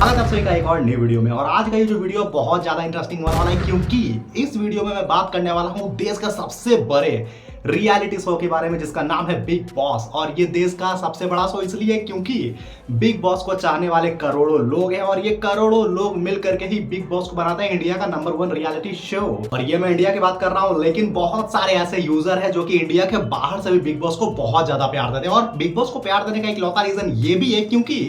स्वागत है आप सभी का एक और नई वीडियो में। और आज का ये जो वीडियो बहुत ज्यादा इंटरेस्टिंग होने वाला है, क्योंकि इस वीडियो में मैं बात करने वाला हूँ देश का सबसे बड़े रियलिटी शो के बारे में, जिसका नाम है बिग बॉस। और ये देश का सबसे बड़ा शो इसलिए क्योंकि बिग बॉस को चाहने वाले करोड़ों लोग हैं, और ये करोड़ों लोग मिल करके ही बिग बॉस को बनाते हैं इंडिया का नंबर 1 रियलिटी शो। और ये मैं इंडिया की बात कर रहा हूँ, लेकिन बहुत सारे ऐसे यूजर है जो कि इंडिया के बाहर से भी बिग बॉस को बहुत ज्यादा प्यार देते हैं। और बिग बॉस को प्यार देने का इकलौता रीजन ये भी है क्योंकि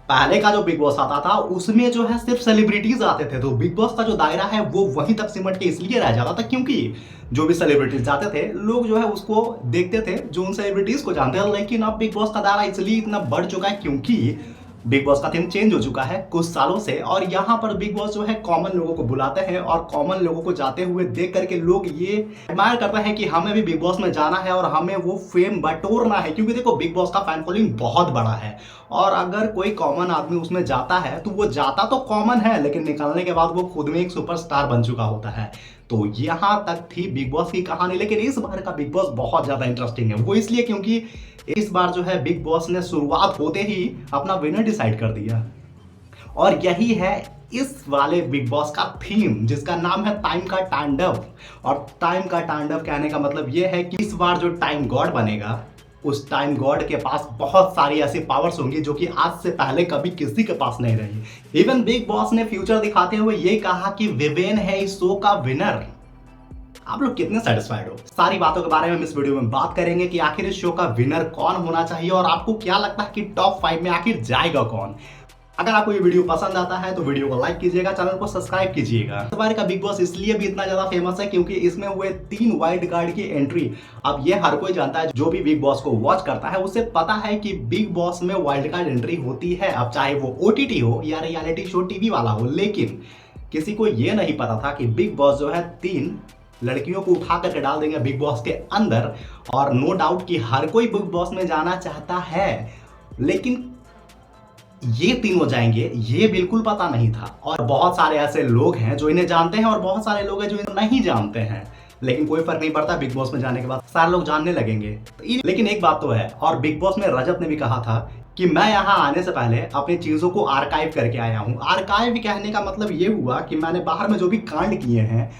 पहले का जो बिग बॉस आता था उसमें जो है सिर्फ सेलिब्रिटीज आते थे, तो बिग बॉस का जो दायरा है वो वहीं तक सिमट के इसलिए रह जाता था क्योंकि जो भी सेलिब्रिटीज जाते थे लोग जो है उसको देखते थे जो उन सेलिब्रिटीज को जानते हैं। लेकिन अब बिग बॉस का दायरा इसलिए इतना बढ़ चुका है क्योंकि बिग बॉस का थीम चेंज हो चुका है कुछ सालों से, और यहाँ पर बिग बॉस जो है कॉमन लोगों को बुलाते हैं और कॉमन लोगों को जाते हुए देख करके लोग ये एडमायर करते हैं कि हमें भी बिग बॉस में जाना है और हमें वो फेम बटोरना है। क्योंकि देखो बिग बॉस का फैन फॉलोइंग बहुत बड़ा है, और अगर कोई कॉमन आदमी उसमें जाता है तो वो जाता तो कॉमन है, लेकिन निकलने के बाद वो खुद में एक सुपरस्टार बन चुका होता है। तो यहां तक थी बिग बॉस की कहानी। लेकिन इस बार का बिग बॉस बहुत ज्यादा इंटरेस्टिंग है, वो इसलिए क्योंकि इस बार जो है बिग बॉस ने शुरुआत होते ही अपना विनर डिसाइड कर दिया। और यही है इस वाले बिग बॉस का थीम, जिसका नाम है टाइम का तांडव। और टाइम का तांडव कहने का मतलब यह है कि इस बार जो टाइम गॉड बनेगा उस टाइम गॉड के पास बहुत सारी ऐसी पावर्स होंगी जो कि आज से पहले कभी किसी के पास नहीं रही। इवन बिग बॉस ने फ्यूचर दिखाते हुए ये कहा कि विवेन है इस शो का विनर। आप लोग कितने सेटिस्फाइड हो? सारी बातों के बारे में हम इस वीडियो में बात करेंगे कि आखिर इस शो का विनर कौन होना चाहिए और आपको क्या लगता है कि टॉप 5 में आखिर जाएगा कौन। अगर आपको ये वीडियो पसंद आता है तो वीडियो को लाइक कीजिएगा, चैनल को सब्सक्राइब कीजिएगा। इस बार का बिग बॉस इसलिए भी इतना ज्यादा फेमस है क्योंकि इसमें हुए 3 वाइल्ड कार्ड की एंट्री। अब ये हर कोई जानता है, जो भी बिग बॉस को वॉच करता है उसे पता है कि बिग बॉस में वाइल्ड कार्ड एंट्री होती है, अब चाहे वो ओटीटी हो या रियलिटी शो टीवी वाला हो। लेकिन किसी को ये नहीं पता था कि बिग बॉस जो है 3 लड़कियों को उठा करके डाल देंगे बिग बॉस के अंदर। और नो डाउट कि हर कोई बिग बॉस में जाना चाहता है, लेकिन ये तीनों जाएंगे ये बिल्कुल पता नहीं था। और बहुत सारे ऐसे लोग हैं जो इन्हें जानते हैं और बहुत सारे लोग हैं जो इन्हें नहीं जानते हैं, लेकिन कोई फर्क नहीं पड़ता, बिग बॉस में जाने के बाद सारे लोग जानने लगेंगे। लेकिन एक बात तो है, और बिग बॉस में रजत ने भी कहा था कि मैं यहाँ आने से पहले अपनी चीजों को आर्काइव करके आया हूँ। आर्काइव कहने का मतलब ये हुआ कि मैंने बाहर में जो भी कांड किए हैं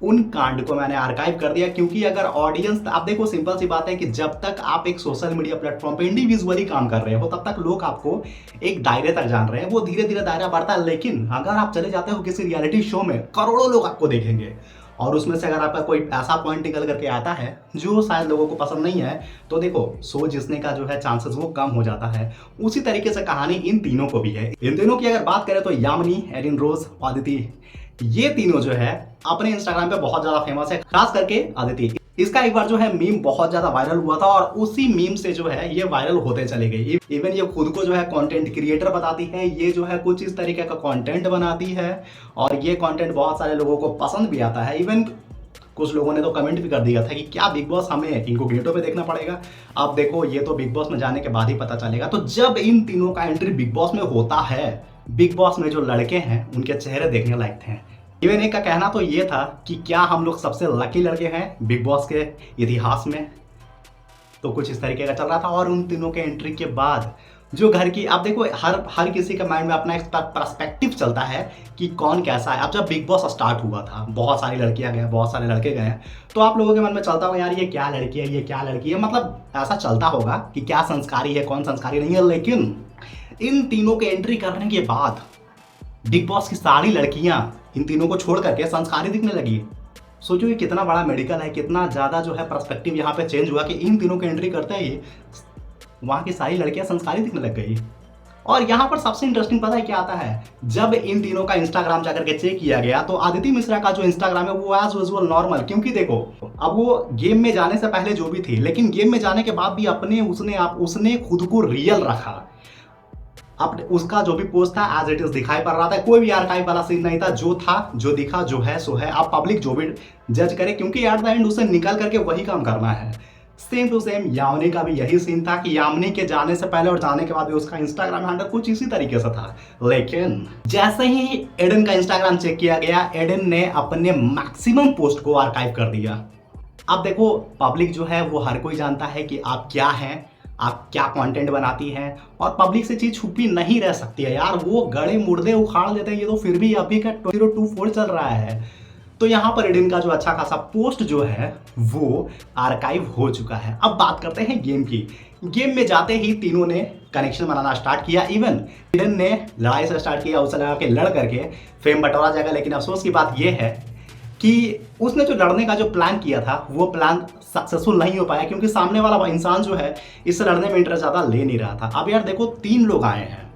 उन कांड को मैंने आर्काइव कर दिया। क्योंकि अगर ऑडियंस, आप देखो सिंपल सी बात है कि जब तक आप एक सोशल मीडिया प्लेटफॉर्म पे इंडिविजुअली काम कर रहे हो तब तक लोग आपको एक दायरे तक जान रहे हैं, वो धीरे धीरे दायरा बढ़ता है। लेकिन अगर आप चले जाते हो किसी रियलिटी शो में, करोड़ों लोग आपको देखेंगे, और उसमें से अगर आपका कोई ऐसा पॉइंट निकल करके आता है जो शायद लोगों को पसंद नहीं है, तो देखो शो जीतने का जो है चांसेस वो कम हो जाता है। उसी तरीके से कहानी इन तीनों को भी है। इन तीनों की अगर बात करें तो यामिनी, एरिन रोज, अदिति, ये तीनों जो है अपने इंस्टाग्राम पे बहुत ज्यादा फेमस है, खास करके अदिति। इसका एक बार जो है मीम बहुत ज्यादा वायरल हुआ था और उसी मीम से जो है ये वायरल होते चले गए। इवन ये खुद को जो है कंटेंट क्रिएटर बताती है, ये जो है कुछ इस तरीके का कंटेंट बनाती है और ये कंटेंट बहुत सारे लोगों को पसंद भी आता है। इवन कुछ लोगों ने तो कमेंट भी कर दिया था कि क्या बिग बॉस हमें इनकॉग्निटो पे देखना पड़ेगा। अब देखो ये तो बिग बॉस में जाने के बाद ही पता चलेगा। तो जब इन तीनों का एंट्री बिग बॉस में होता है, बिग बॉस में जो लड़के हैं उनके चेहरे देखने लायक थे। इवन एक का कहना तो ये था कि क्या हम लोग सबसे लकी लड़के हैं बिग बॉस के इतिहास में, तो कुछ इस तरीके का चल रहा था। और उन तीनों के एंट्री के बाद जो घर की, आप देखो हर किसी के माइंड में अपना एक पर्सपेक्टिव चलता है कि कौन कैसा है। अब जब बिग बॉस स्टार्ट हुआ था, बहुत सारी लड़कियां गए, बहुत सारे लड़के गए, तो आप लोगों के मन में चलता होगा यार ये क्या लड़की है, ये क्या लड़की है, मतलब ऐसा चलता होगा कि क्या संस्कारी है कौन संस्कारी नहीं है। लेकिन इन तीनों के एंट्री करने के बाद बिग बॉस की सारी लड़कियां इन तीनों को छोड़ करके संस्कारी दिखने लगी। सोचो ये कितना बड़ा मेडिकल है, कितना ज्यादा जो है पर्सपेक्टिव यहाँ पे चेंज हुआ कि इन तीनों की एंट्री करते ही वहां की सारी लड़कियां संस्कारी दिखने लग गई। और यहाँ पर सबसे इंटरेस्टिंग पता है क्या आता है, जब इन तीनों का इंस्टाग्राम जाकर के चेक किया गया तो आदिति मिश्रा का जो इंस्टाग्राम है वो एज यूजुअल नॉर्मल। क्योंकि देखो अब वो गेम में जाने से पहले जो भी थी, लेकिन गेम में जाने के बाद भी उसने खुद को रियल रखा। अब उसका जो भी पोस्ट था एज इट इज दिखाई पड़ रहा था, कोई भी आर्काइव वाला सीन नहीं था, जो था जो दिखा जो है सो है। अब पब्लिक जो भी जज करे, क्योंकि एट द एंड उसे निकल करके वही काम करना है। सेम टू सेम यामिनी का भी यही सीन था कि यामिनी के जाने से पहले और जाने के बाद भी उसका इंस्टाग्राम हैंडल कुछ इसी तरीके से था। लेकिन जैसे ही एडन का इंस्टाग्राम चेक किया गया, एडन ने अपने मैक्सिमम पोस्ट को आर्काइव कर दिया। अब देखो पब्लिक जो है वो हर कोई जानता है कि आप क्या हैं, आप क्या कंटेंट बनाती हैं, और पब्लिक से चीज़ छुपी नहीं रह सकती है यार। वो गड़े मुर्दे उखाड़ देते हैं, ये तो फिर भी अभी का 2024 चल रहा है। तो यहाँ पर एडेन का जो अच्छा खासा पोस्ट जो है वो आर्काइव हो चुका है। अब बात करते हैं गेम की। गेम में जाते ही तीनों ने कनेक्शन बनाना स्टार्ट किया। इवन एडेन ने लड़ाई से स्टार्ट किया, उसे लगा कि लड़ करके फेम बटोरा जाएगा, लेकिन अफसोस की बात यह है कि उसने जो लड़ने का जो प्लान किया था वो प्लान सक्सेसफुल नहीं हो पाया, क्योंकि सामने वाला इंसान जो है इससे लड़ने में इंटरेस्ट ज़्यादा ले नहीं रहा था। अब यार देखो, 3 लोग आए हैं,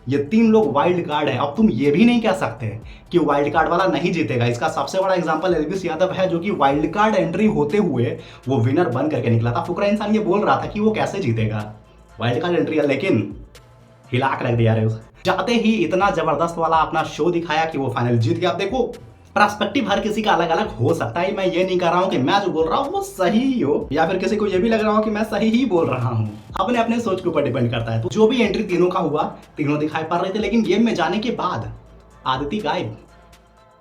ये 3 लोग वाइल्ड कार्ड है। अब तुम ये भी नहीं कह सकते कि वाइल्ड कार्ड वाला नहीं जीतेगा। इसका सबसे बड़ा एग्जांपल एल्विस यादव है, जो कि वाइल्ड कार्ड एंट्री होते हुए वो विनर बन करके निकला था। फुकरा इंसान ये बोल रहा था कि वो कैसे जीतेगा, वाइल्ड कार्ड एंट्री है, लेकिन हिला कर रख दिया रे उसे। जाते ही इतना जबरदस्त वाला अपना शो दिखाया कि वो फाइनल जीत गया। अब देखो, पर्सपेक्टिव हर किसी का अलग अलग हो सकता है। मैं ये नहीं कर रहा हूँ कि मैं जो बोल रहा हूँ वो सही ही हो, या फिर किसी को ये भी लग रहा हो कि मैं सही ही बोल रहा हूँ। अपने अपने सोच के ऊपर डिपेंड करता है। तो जो भी एंट्री तीनों का हुआ, तीनों दिखाई पड़ रहे थे, लेकिन गेम में जाने के बाद आदिति गायब।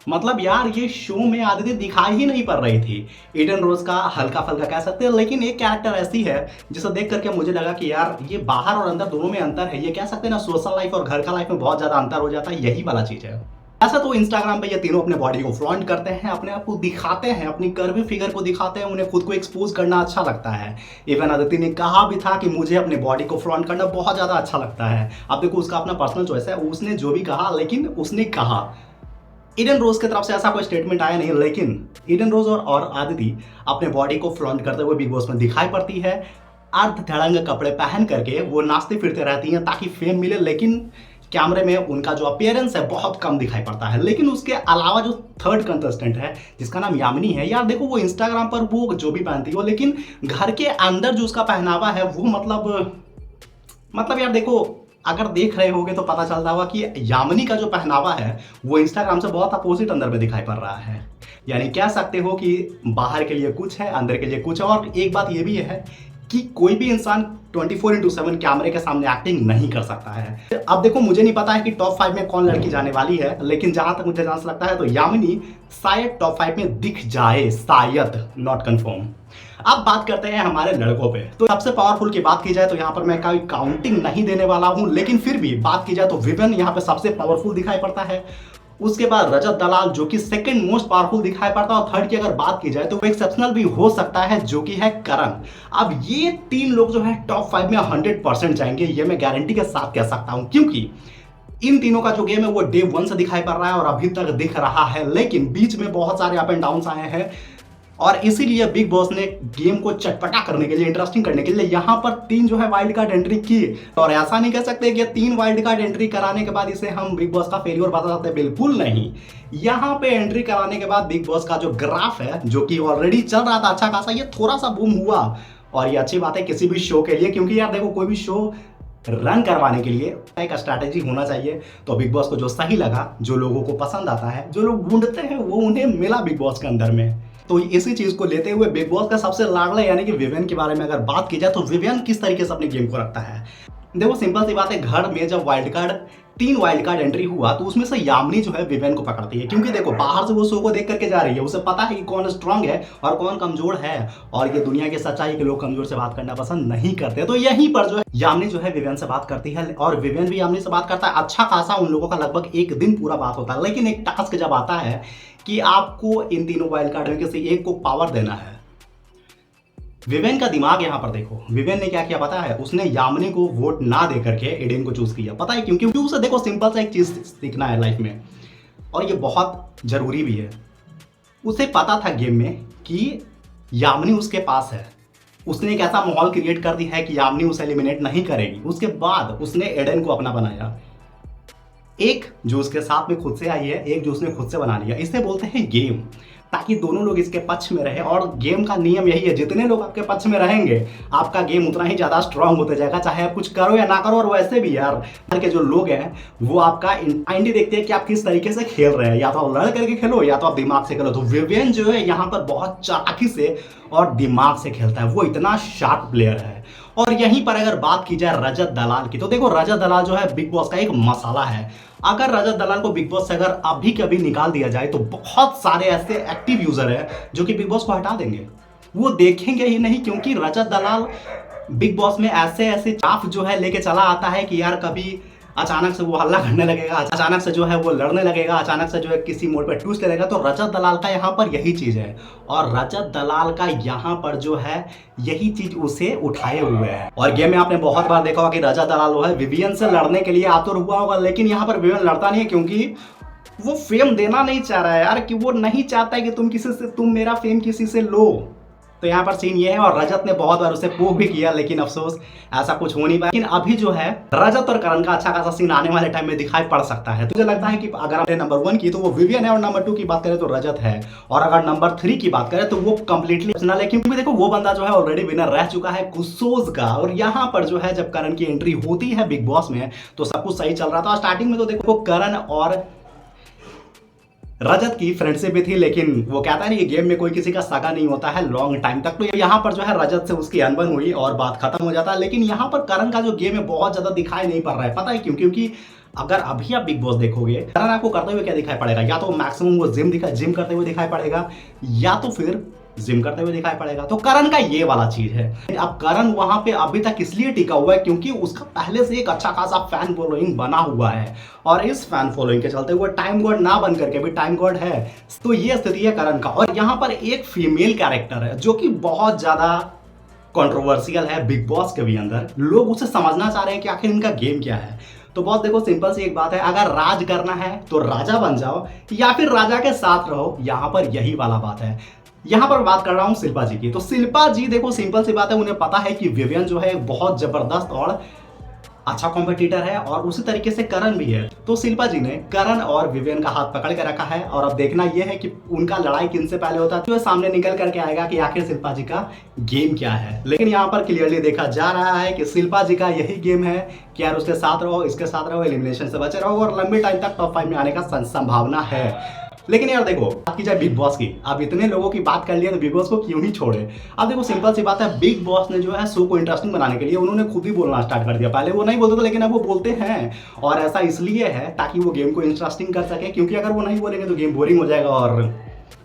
मतलब यार, ये शो में आदिति दिखाई ही नहीं पड़ रही थी। ईडन रोज का हल्का फल्का कह सकते हैं, लेकिन एक कैरेक्टर ऐसी है जिसे देख करके मुझे लगा कि यार ये बाहर और अंदर दोनों में अंतर है। ये कह सकते हैं ना, सोशल लाइफ और घर का लाइफ में बहुत ज्यादा अंतर हो जाता है, यही वाला चीज है। ऐसा तो इंस्टाग्राम पे ये तीनों अपने बॉडी को फ्लॉन्ट करते हैं, अपने आप को दिखाते हैं, अपनी कर्वी फिगर को दिखाते हैं, उन्हें खुद को एक्सपोज करना अच्छा लगता है। इवन आदिति ने कहा भी था कि मुझे अपने बॉडी को फ्लॉन्ट करना बहुत ज़्यादा अच्छा लगता है। अब देखो, उसका अपना पर्सनल चॉइस है, उसने जो भी कहा, लेकिन उसने कहा। ईडन रोज की तरफ से ऐसा कोई स्टेटमेंट आया नहीं, लेकिन ईडन रोज और आदिति अपने बॉडी को फ्लॉन्ट करते हुए बिग बॉस में दिखाई पड़ती है। अर्ध धड़ंग कपड़े पहन करके वो नाचती फिरते रहती हैं ताकि फेम मिले, लेकिन कैमरे में उनका जो अपीयरेंस है बहुत कम दिखाई पड़ता है। लेकिन उसके अलावा जो थर्ड कंटेस्टेंट है जिसका नाम यामिनी है, यार देखो, वो इंस्टाग्राम पर वो जो भी पहनती हो, लेकिन घर के अंदर जो उसका पहनावा है वो मतलब यार देखो, अगर देख रहे होगे तो पता चलता होगा कि यामिनी का जो पहनावा है वो इंस्टाग्राम से बहुत अपोजिट अंदर में दिखाई पड़ रहा है। यानी कह सकते हो कि बाहर के लिए कुछ है, अंदर के लिए कुछ है। और एक बात ये भी है कि कोई भी इंसान 24/7 कैमरे के सामने एक्टिंग नहीं कर सकता है। अब देखो, मुझे नहीं पता है कि टॉप 5 में कौन लड़की जाने वाली है, लेकिन जहां तक मुझे जहां से लगता है तो यामिनी शायद टॉप 5 में दिख जाए, शायद, नॉट कंफर्म। अब बात करते हैं हमारे लड़कों पे। तो सबसे पावरफुल की बात की जाए तो यहाँ पर मैं कोई काउंटिंग नहीं देने वाला हूं, लेकिन फिर भी बात की जाए तो विवेन यहाँ पे सबसे पावरफुल दिखाई पड़ता है। उसके बाद रजत दलाल जो कि सेकंड मोस्ट पावरफुल दिखाई पड़ता है, और थर्ड की अगर बात की जाए तो वो एक्सेप्शनल भी हो सकता है, जो कि है करण। अब ये 3 लोग जो है टॉप 5 में 100% जाएंगे, ये मैं गारंटी के साथ कह सकता हूं, क्योंकि इन तीनों का जो गेम है वो डे 1 से दिखाई पड़ रहा है और अभी तक दिख रहा है, लेकिन बीच में बहुत सारे अप एंड डाउन आए हैं। और इसीलिए बिग बॉस ने गेम को चटपटा करने के लिए, इंटरेस्टिंग करने के लिए यहाँ पर 3 जो है वाइल्ड कार्ड एंट्री की। और ऐसा नहीं कह सकते कि 3 वाइल्ड कार्ड एंट्री कराने के बाद इसे हम बिग बॉस का फेलियर बता सकते हैं, बिल्कुल नहीं। यहाँ पे एंट्री कराने के बाद बिग बॉस का जो ग्राफ है, जो कि ऑलरेडी चल रहा था अच्छा खासा, ये थोड़ा सा बूम हुआ। और ये अच्छी बात है किसी भी शो के लिए, क्योंकि यार देखो, कोई भी शो रन करवाने के लिए एक स्ट्रैटेजी होना चाहिए। तो बिग बॉस को जो सही लगा, जो लोगों को पसंद आता है, जो लोग ढूंढते हैं, वो उन्हें मिला बिग बॉस के अंदर में। तो इसी चीज को लेते हुए बिग बॉस का सबसे लाडला यानी कि विवेन के बारे में अगर बात की जाए तो विवेन किस तरीके से अपने गेम को रखता है। देखो, सिंपल सी बात है, घर में जब तीन वाइल्ड कार्ड एंट्री हुआ तो उसमें से यामिनी जो है विवेन को पकड़ती है, क्योंकि देखो, बाहर से वो शो को देख करके जा रही है, उसे पता है कि कौन स्ट्रांग है और कौन कमजोर है, और ये दुनिया की सच्चाई के लोग कमजोर से बात करना पसंद नहीं करते। तो यहीं पर जो है यामिनी जो है विवेन से बात करती है, और विवेन भी यामिनी से बात करता है। अच्छा खासा उन लोगों का लगभग 1 दिन पूरा बात होता है, लेकिन एक टास्क जब आता है कि आपको इन तीनों वाइल्ड कार्ड में किसी एक को पावर देना है, विवेन का दिमाग यहां पर देखो। विवेन ने क्या किया पता है, उसने यामिनी को वोट ना दे करके एडेन को चूज किया। पता है क्यों? क्योंकि उसे देखो, सिंपल सा एक चीज सीखना है लाइफ में, और ये बहुत जरूरी भी है। उसे पता था गेम में कि यामिनी उसके पास है, उसने एक ऐसा माहौल क्रिएट कर दिया है कि यामिनी उसे एलिमिनेट नहीं करेगी। उसके बाद उसने एडेन को अपना बनाया, एक जो उसके साथ में खुद से आई है, एक जो उसने खुद से बना लिया। इसे बोलते हैं गेम, ताकि दोनों लोग इसके पक्ष में रहे। और गेम का नियम यही है, जितने लोग आपके पक्ष में रहेंगे आपका गेम उतना ही ज्यादा स्ट्रांग होता जाएगा, चाहे आप कुछ करो या ना करो। और वैसे भी यार के जो लोग हैं वो आपका आइंडी देखते हैं कि आप किस तरीके से खेल रहे हैं, या तो आप लड़ करके खेलो या तो आप दिमाग से खेलो। तो विवेन जो है यहाँ पर बहुत चालाकी से और दिमाग से खेलता है, वो इतना शार्प प्लेयर है। और यहीं पर अगर बात की जाए रजत दलाल की, तो देखो, रजत दलाल जो है बिग बॉस का एक मसाला है। अगर रजत दलाल को बिग बॉस से अगर अभी कभी निकाल दिया जाए तो बहुत सारे ऐसे एक्टिव यूजर हैं जो कि बिग बॉस को हटा देंगे, वो देखेंगे ही नहीं। क्योंकि रजत दलाल बिग बॉस में ऐसे ऐसे चाफ जो है लेके चला आता है कि यार कभी अचानक से वो हल्ला करने लगेगा, अचानक से जो है वो लड़ने लगेगा, अचानक से जो है किसी मोड़ पे ट्विस्ट लगेगा। तो रजत दलाल का यहाँ पर यही चीज है, और रजत दलाल का यहाँ पर जो है यही चीज उसे उठाए हुए है। और गेम में आपने बहुत बार देखा होगा कि रजत दलाल वो है विवियन से लड़ने के लिए आतुर हुआ होगा, लेकिन यहाँ पर विवियन लड़ता नहीं है क्योंकि वो फेम देना नहीं चाह रहा है यार, कि वो नहीं चाहता है कि तुम मेरा फेम किसी से लो। तो यहाँ पर सीन ये है, और रजत ने बहुत बार उसे प्रूव भी किया, लेकिन अफसोस ऐसा कुछ हो नहीं पाया। लेकिन अभी जो है रजत और करण का अच्छा खासा सीन आने वाले टाइम में दिखाई पड़ सकता है। तो मुझे लगता है कि अगर हमने नंबर 1 की तो वो विवियन है, और नंबर 2 की बात करें तो रजत है, और अगर नंबर 3 की बात करें तो वो कंप्लीटली ऑप्शनल है, क्योंकि देखो वो बंदा जो है ऑलरेडी विनर रह चुका है कुशोज का। और यहाँ पर जो है जब करण की एंट्री होती है बिग बॉस में तो सब कुछ सही चल रहा था। स्टार्टिंग में तो देखो करण और रजत की फ्रेंडशिप भी थी, लेकिन वो कहता है ना कि गेम में कोई किसी का सगा नहीं होता है लॉन्ग टाइम तक। तो यहाँ पर जो है रजत से उसकी अनबन हुई और बात खत्म हो जाता है। लेकिन यहाँ पर करण का जो गेम है बहुत ज्यादा दिखाई नहीं पड़ रहा है। पता है क्यों? क्योंकि अगर अभी आप बिग बॉस देखोगे करण आपको करते हुए क्या दिखाई पड़ेगा, या तो मैक्सिमम वो जिम करते हुए दिखाई पड़ेगा, या तो फिर जिम करते हुए दिखाई पड़ेगा। तो करण का ये वाला चीज है। अब करण वहां पे अभी तक इसलिए टिका हुआ है क्योंकि उसका पहले से एक अच्छा खासा फैन फॉलोइंग बना हुआ है, और इस फैन फॉलोइंग के चलते वो टाइम गॉड ना बन करके भी टाइम गॉड है। तो ये स्थिति है करण का। और यहाँ पर एक फीमेल कैरेक्टर है जो कि बहुत ज्यादा कंट्रोवर्शियल है बिग बॉस के भी अंदर। लोग उसे समझना चाह रहे हैं कि आखिर इनका गेम क्या है। तो बहुत देखो सिंपल सी एक बात है, अगर राज करना है तो राजा बन जाओ या फिर राजा के साथ रहो। यहाँ पर यही वाला बात है। यहाँ पर बात कर रहा हूँ शिल्पा जी की। तो शिल्पा जी देखो सिंपल सी बात है, उन्हें पता है कि विवियन जो है एक बहुत जबरदस्त और अच्छा कॉम्पिटिटर है, और उसी तरीके से करण भी है। तो शिल्पा जी ने करण और विवियन का हाथ पकड़ के रखा है, और अब देखना यह है कि उनका लड़ाई किन से पहले होता है। तो सामने निकल करके आएगा कि आखिर शिल्पा जी का गेम क्या है। लेकिन यहाँ पर क्लियरली देखा जा रहा है कि शिल्पा जी का यही गेम है कि यार उसके साथ रहो, इसके साथ रहो, एलिमिनेशन से बचे रहो, और लंबे टाइम तक टॉप 5 में आने का संभावना है। लेकिन यार देखो बात की जाए बिग बॉस की, अब इतने लोगों की बात कर लिया तो बिग बॉस को क्यों ही छोड़े। अब देखो सिंपल सी बात है, बिग बॉस ने जो है शो को इंटरेस्टिंग बनाने के लिए उन्होंने खुद ही बोलना स्टार्ट कर दिया। पहले वो नहीं बोलते थे, लेकिन अब वो बोलते हैं, और ऐसा इसलिए है ताकि वो गेम को इंटरेस्टिंग कर सके, क्योंकि अगर वो नहीं बोलेंगे तो गेम बोरिंग हो जाएगा, और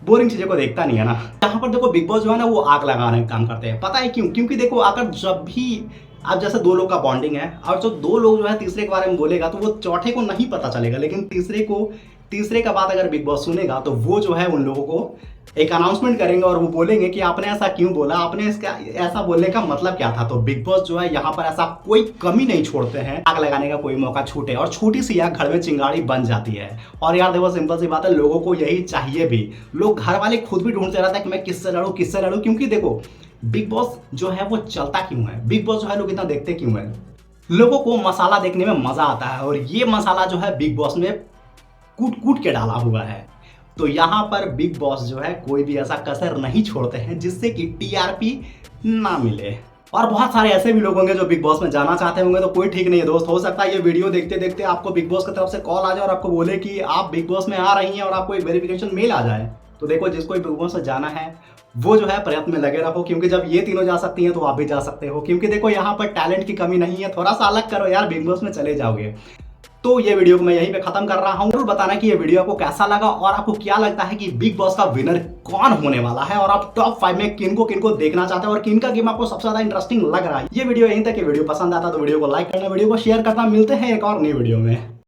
बोरिंग चीजों को देखता नहीं है ना। यहाँ पर देखो बिग बॉस जो है ना वो आग लगाने का काम करते हैं। पता है क्यों? क्योंकि देखो अगर जब भी अब जैसे 2 लोग का बॉन्डिंग है, और जो 2 लोग जो है तीसरे के बारे में बोलेगा तो वो चौथे को नहीं पता चलेगा, लेकिन तीसरे का बात अगर बिग बॉस सुनेगा तो वो जो है उन लोगों को एक अनाउंसमेंट करेंगे, और वो बोलेंगे कि आपने ऐसा क्यों बोला, आपने इसका ऐसा बोलने का मतलब क्या था। तो बिग बॉस जो है यहाँ पर ऐसा कोई कमी नहीं छोड़ते हैं, आग लगाने का कोई मौका छूटे, और छोटी सी आग घर में चिंगारी बन जाती है। और यार देखो सिंपल सी बात है, लोगों को यही चाहिए भी। लोग घर वाले खुद भी ढूंढते रहते हैं कि मैं किससे लड़ूं, क्योंकि देखो बिग बॉस जो है वो चलता क्यों है, बिग बॉस जो है लोग इतना देखते क्यों है। लोगों को मसाला देखने में मजा आता है, और ये मसाला जो है बिग बॉस में कूट के डाला हुआ है। तो यहाँ पर बिग बॉस जो है कोई भी ऐसा कसर नहीं छोड़ते हैं जिससे कि टीआरपी ना मिले। और बहुत सारे ऐसे भी लोग होंगे जो बिग बॉस में जाना चाहते होंगे, तो कोई ठीक नहीं है दोस्त। हो सकता है ये वीडियो देखते देखते आपको बिग बॉस की तरफ से कॉल आ जाए और आपको बोले कि आप बिग बॉस में आ रही हैं, और आपको एक वेरिफिकेशन मेल आ जाए। तो देखो जिसको बिग बॉस में जाना है वो जो है प्रयत्न में लगे रहो, क्योंकि जब ये तीनों जा सकती हैं तो आप भी जा सकते हो। क्योंकि देखो यहाँ पर टैलेंट की कमी नहीं है, थोड़ा सा अलग करो यार, बिग बॉस में चले जाओगे। तो ये वीडियो को मैं यहीं पे खत्म कर रहा हूं। जरूर बताना कि ये वीडियो आपको कैसा लगा, और आपको क्या लगता है कि बिग बॉस का विनर कौन होने वाला है, और आप टॉप 5 में किनको देखना चाहते हैं, और किनका गेम आपको सबसे ज्यादा इंटरेस्टिंग लग रहा है। ये वीडियो यहीं तक। वीडियो पसंद आता तो वीडियो को लाइक करना, वीडियो को शेयर करना। मिलते हैं एक और नई वीडियो में।